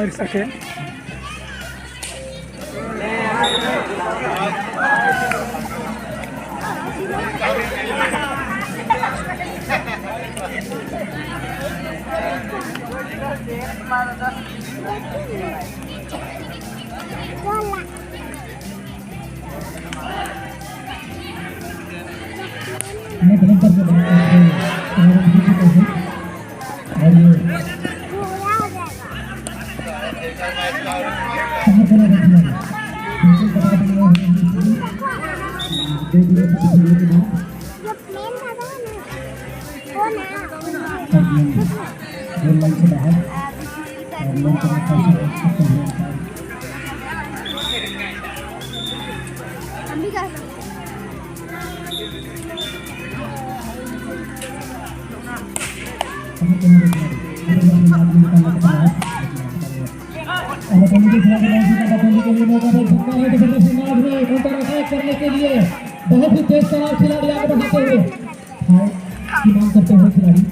और सेकेंड। करने के लिए बहुत ही तेज तरार खिलाड़ी आगे बढ़ाते हुए मांग करते हुए खिलाड़ी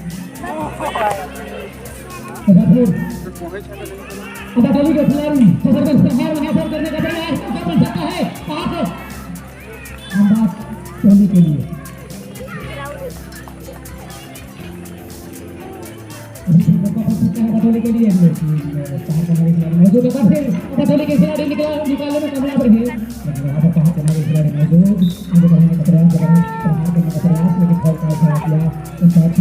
अदाली के खिलाड़ी जबरदस्त प्रहार वहां पर करने का प्रयास कर सकता है। पास अंदाज टोली के लिए के लिए मौजूद के खिलाड़ी निकालने में कामयाब रहे। खिलाड़ी मौजूद आगे बढ़ने का प्रयास लेकिन फॉल का इशारा किया चलता है।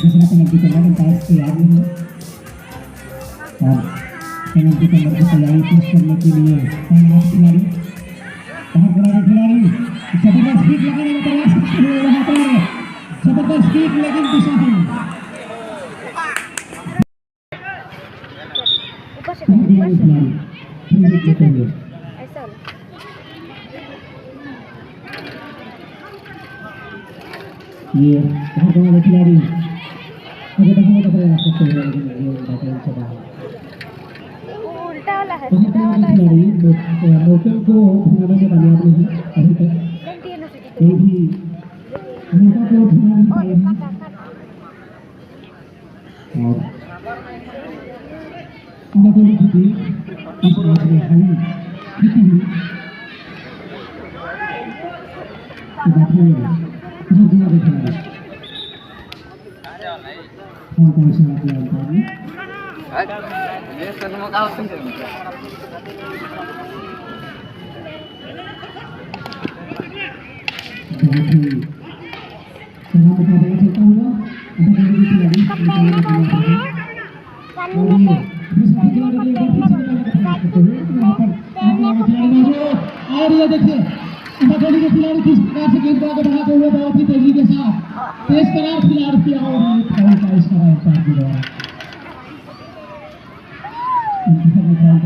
दूसरा पेनल्टी का नाम पास के याद नहीं और पेनल्टी का नंबर तैयारी पेश करने के लिए खिलाड़ी जबरदस्त किक लगाने का प्रयास करते हुए वहां पर जबरदस्त किक लेकिन दिशाहीन ये भागने खिलाड़ी आगे बढ़ने का प्रयास करते हुए उल्टा वाला है खिलाड़ी मौके को भगाने में कामयाब नहीं अभी तक कोई भी मौका को भगा नहीं पाए हैं और अदाली की टीम इस मैच में हाई जीती हुई खिलाड़ी ये सनमो का होता है और ये देखिए अदाली के खिलाड़ी किस प्रकार से गेंद को आगे बढ़ाते हुए बहुत ही तेजी के साथ तेज तरार खिलाड़ी किया और फाउल का इशारा अंपायर के द्वारा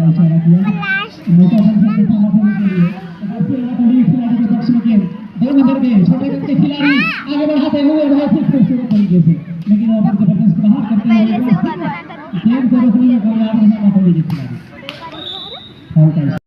इशारा किया मौका बन सकता है के लिए खिलाड़ी के पक्ष में गेंद 2 नंबर में छोटे बच्चे खिलाड़ी आगे बढ़ाते हुए बहुत ही खूबसूरत तरीके से लेकिन जबरदस्त प्रहार करते हुए